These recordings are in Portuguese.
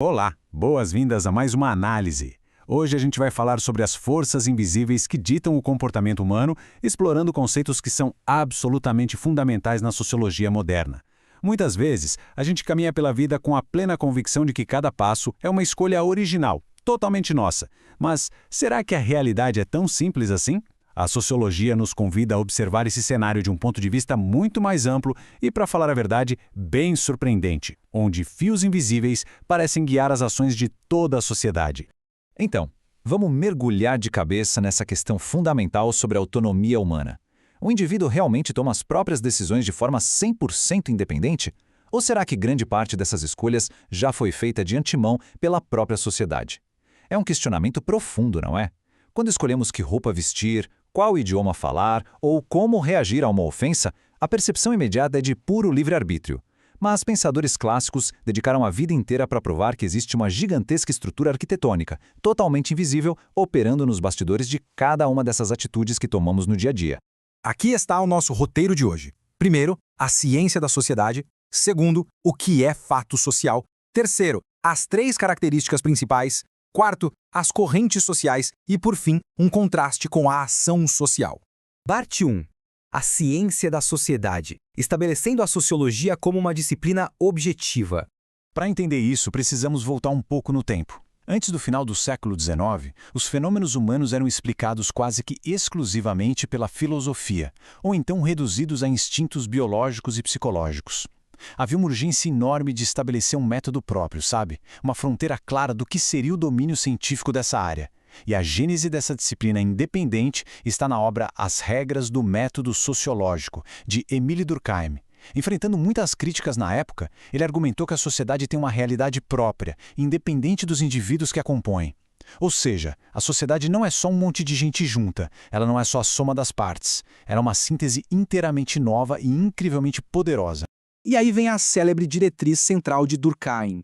Olá, boas-vindas a mais uma análise. Hoje a gente vai falar sobre as forças invisíveis que ditam o comportamento humano, explorando conceitos que são absolutamente fundamentais na sociologia moderna. Muitas vezes, a gente caminha pela vida com a plena convicção de que cada passo é uma escolha original, totalmente nossa. Mas será que a realidade é tão simples assim? A sociologia nos convida a observar esse cenário de um ponto de vista muito mais amplo e, para falar a verdade, bem surpreendente, onde fios invisíveis parecem guiar as ações de toda a sociedade. Então, vamos mergulhar de cabeça nessa questão fundamental sobre a autonomia humana. O indivíduo realmente toma as próprias decisões de forma 100% independente? Ou será que grande parte dessas escolhas já foi feita de antemão pela própria sociedade? É um questionamento profundo, não é? Quando escolhemos que roupa vestir, qual idioma falar ou como reagir a uma ofensa, a percepção imediata é de puro livre-arbítrio. Mas pensadores clássicos dedicaram a vida inteira para provar que existe uma gigantesca estrutura arquitetônica, totalmente invisível, operando nos bastidores de cada uma dessas atitudes que tomamos no dia a dia. Aqui está o nosso roteiro de hoje. Primeiro, a ciência da sociedade. Segundo, o que é fato social. Terceiro, as 3 características principais. Quarto, as correntes sociais. E, por fim, um contraste com a ação social. Parte 1. A ciência da sociedade, estabelecendo a sociologia como uma disciplina objetiva. Para entender isso, precisamos voltar um pouco no tempo. Antes do final do século XIX, os fenômenos humanos eram explicados quase que exclusivamente pela filosofia, ou então reduzidos a instintos biológicos e psicológicos. Havia uma urgência enorme de estabelecer um método próprio, sabe? Uma fronteira clara do que seria o domínio científico dessa área. E a gênese dessa disciplina independente está na obra As Regras do Método Sociológico, de Émile Durkheim. Enfrentando muitas críticas na época, ele argumentou que a sociedade tem uma realidade própria, independente dos indivíduos que a compõem. Ou seja, a sociedade não é só um monte de gente junta, ela não é só a soma das partes. Ela é uma síntese inteiramente nova e incrivelmente poderosa. E aí vem a célebre diretriz central de Durkheim,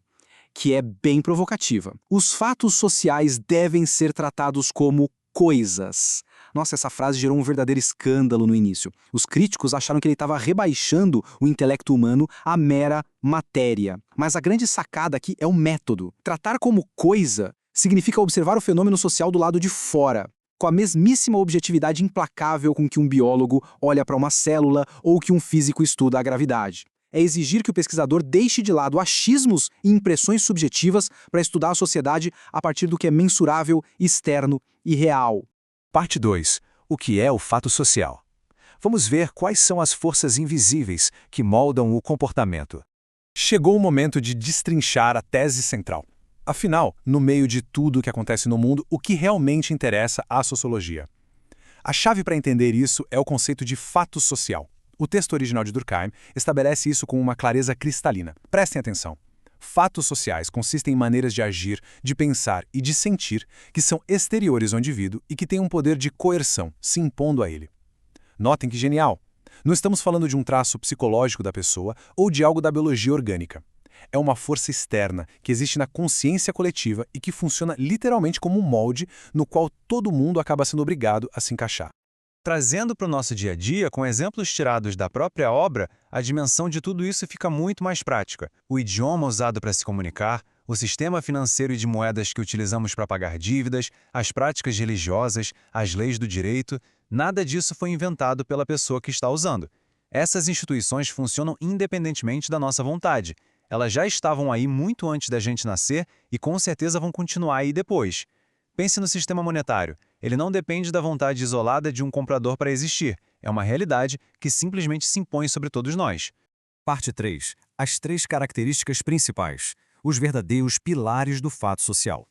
que é bem provocativa. Os fatos sociais devem ser tratados como coisas. Nossa, essa frase gerou um verdadeiro escândalo no início. Os críticos acharam que ele estava rebaixando o intelecto humano à mera matéria. Mas a grande sacada aqui é o método. Tratar como coisa significa observar o fenômeno social do lado de fora, com a mesmíssima objetividade implacável com que um biólogo olha para uma célula ou que um físico estuda a gravidade. É exigir que o pesquisador deixe de lado achismos e impressões subjetivas para estudar a sociedade a partir do que é mensurável, externo e real. Parte 2. O que é o fato social? Vamos ver quais são as forças invisíveis que moldam o comportamento. Chegou o momento de destrinchar a tese central. Afinal, no meio de tudo o que acontece no mundo, o que realmente interessa à sociologia? A chave para entender isso é o conceito de fato social. O texto original de Durkheim estabelece isso com uma clareza cristalina. Prestem atenção. Fatos sociais consistem em maneiras de agir, de pensar e de sentir que são exteriores ao indivíduo e que têm um poder de coerção, se impondo a ele. Notem que genial! Não estamos falando de um traço psicológico da pessoa ou de algo da biologia orgânica. É uma força externa que existe na consciência coletiva e que funciona literalmente como um molde no qual todo mundo acaba sendo obrigado a se encaixar. Trazendo para o nosso dia a dia, com exemplos tirados da própria obra, a dimensão de tudo isso fica muito mais prática. O idioma usado para se comunicar, o sistema financeiro e de moedas que utilizamos para pagar dívidas, as práticas religiosas, as leis do direito, nada disso foi inventado pela pessoa que está usando. Essas instituições funcionam independentemente da nossa vontade. Elas já estavam aí muito antes da gente nascer e com certeza vão continuar aí depois. Pense no sistema monetário. Ele não depende da vontade isolada de um comprador para existir. É uma realidade que simplesmente se impõe sobre todos nós. Parte 3. As 3 características principais. Os verdadeiros pilares do fato social.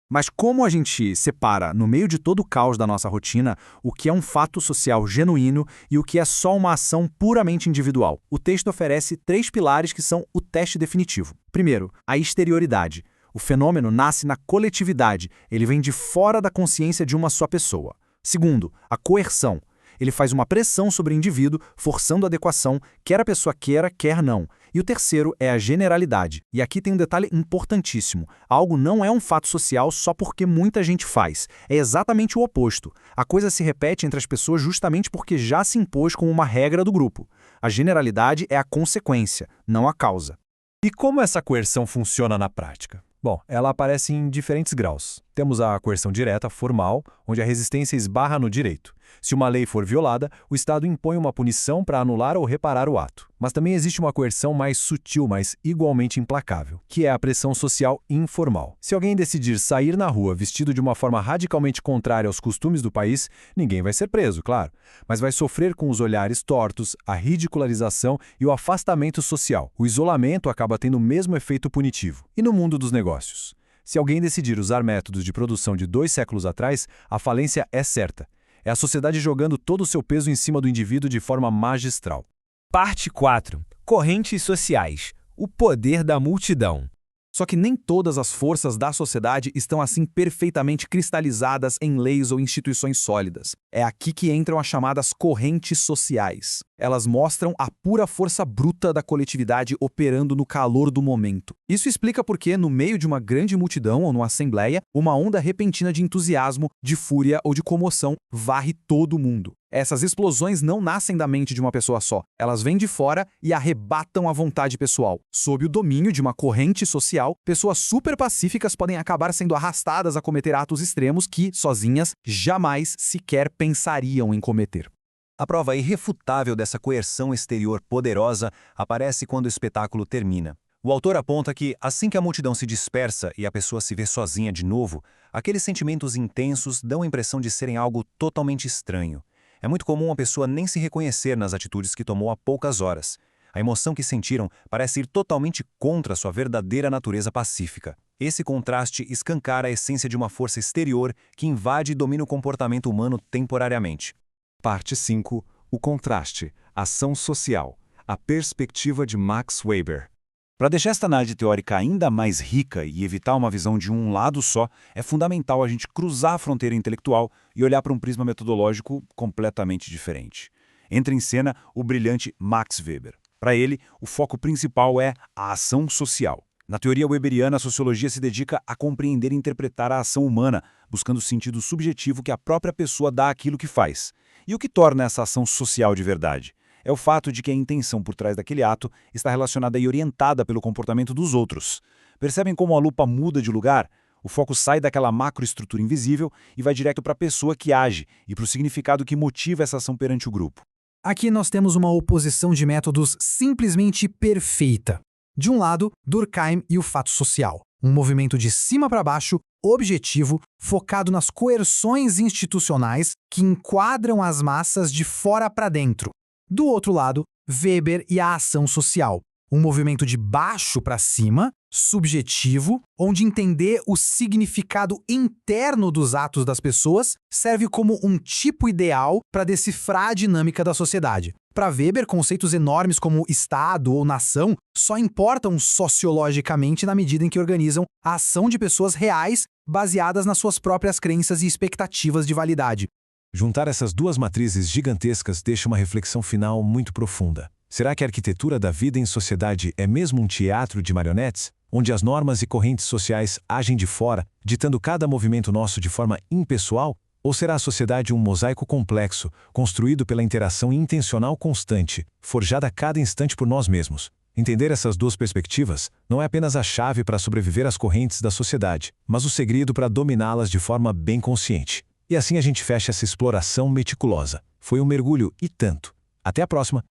Mas como a gente separa, no meio de todo o caos da nossa rotina, o que é um fato social genuíno e o que é só uma ação puramente individual? O texto oferece 3 pilares que são o teste definitivo. Primeiro, a exterioridade. O fenômeno nasce na coletividade, ele vem de fora da consciência de uma só pessoa. Segundo, a coerção. Ele faz uma pressão sobre o indivíduo, forçando a adequação, quer a pessoa queira, quer não. E o terceiro é a generalidade. E aqui tem um detalhe importantíssimo. Algo não é um fato social só porque muita gente faz. É exatamente o oposto. A coisa se repete entre as pessoas justamente porque já se impôs como uma regra do grupo. A generalidade é a consequência, não a causa. E como essa coerção funciona na prática? Bom, ela aparece em diferentes graus. Temos a coerção direta, formal, onde a resistência esbarra no direito. Se uma lei for violada, o Estado impõe uma punição para anular ou reparar o ato. Mas também existe uma coerção mais sutil, mas igualmente implacável, que é a pressão social informal. Se alguém decidir sair na rua vestido de uma forma radicalmente contrária aos costumes do país, ninguém vai ser preso, claro, mas vai sofrer com os olhares tortos, a ridicularização e o afastamento social. O isolamento acaba tendo o mesmo efeito punitivo. E no mundo dos negócios? Se alguém decidir usar métodos de produção de 2 séculos atrás, a falência é certa. É a sociedade jogando todo o seu peso em cima do indivíduo de forma magistral. Parte 4. Correntes sociais. O poder da multidão. Só que nem todas as forças da sociedade estão assim perfeitamente cristalizadas em leis ou instituições sólidas. É aqui que entram as chamadas correntes sociais. Elas mostram a pura força bruta da coletividade operando no calor do momento. Isso explica por que, no meio de uma grande multidão ou numa assembleia, uma onda repentina de entusiasmo, de fúria ou de comoção varre todo mundo. Essas explosões não nascem da mente de uma pessoa só. Elas vêm de fora e arrebatam a vontade pessoal. Sob o domínio de uma corrente social, pessoas super pacíficas podem acabar sendo arrastadas a cometer atos extremos que, sozinhas, jamais sequer pensariam em cometer. A prova irrefutável dessa coerção exterior poderosa aparece quando o espetáculo termina. O autor aponta que, assim que a multidão se dispersa e a pessoa se vê sozinha de novo, aqueles sentimentos intensos dão a impressão de serem algo totalmente estranho. É muito comum a pessoa nem se reconhecer nas atitudes que tomou há poucas horas. A emoção que sentiram parece ir totalmente contra sua verdadeira natureza pacífica. Esse contraste escancara a essência de uma força exterior que invade e domina o comportamento humano temporariamente. Parte 5. O contraste. Ação social. A perspectiva de Max Weber. Para deixar esta análise teórica ainda mais rica e evitar uma visão de um lado só, é fundamental a gente cruzar a fronteira intelectual e olhar para um prisma metodológico completamente diferente. Entra em cena o brilhante Max Weber. Para ele, o foco principal é a ação social. Na teoria weberiana, a sociologia se dedica a compreender e interpretar a ação humana, buscando o sentido subjetivo que a própria pessoa dá àquilo que faz. E o que torna essa ação social de verdade? É o fato de que a intenção por trás daquele ato está relacionada e orientada pelo comportamento dos outros. Percebem como a lupa muda de lugar? O foco sai daquela macroestrutura invisível e vai direto para a pessoa que age e para o significado que motiva essa ação perante o grupo. Aqui nós temos uma oposição de métodos simplesmente perfeita. De um lado, Durkheim e o fato social. Um movimento de cima para baixo, objetivo, focado nas coerções institucionais que enquadram as massas de fora para dentro. Do outro lado, Weber e a ação social. Um movimento de baixo para cima, subjetivo, onde entender o significado interno dos atos das pessoas serve como um tipo ideal para decifrar a dinâmica da sociedade. Para Weber, conceitos enormes como Estado ou nação só importam sociologicamente na medida em que organizam a ação de pessoas reais baseadas nas suas próprias crenças e expectativas de validade. Juntar essas duas matrizes gigantescas deixa uma reflexão final muito profunda. Será que a arquitetura da vida em sociedade é mesmo um teatro de marionetes, onde as normas e correntes sociais agem de fora, ditando cada movimento nosso de forma impessoal? Ou será a sociedade um mosaico complexo, construído pela interação intencional constante, forjada a cada instante por nós mesmos? Entender essas duas perspectivas não é apenas a chave para sobreviver às correntes da sociedade, mas o segredo para dominá-las de forma bem consciente. E assim a gente fecha essa exploração meticulosa. Foi um mergulho e tanto. Até a próxima!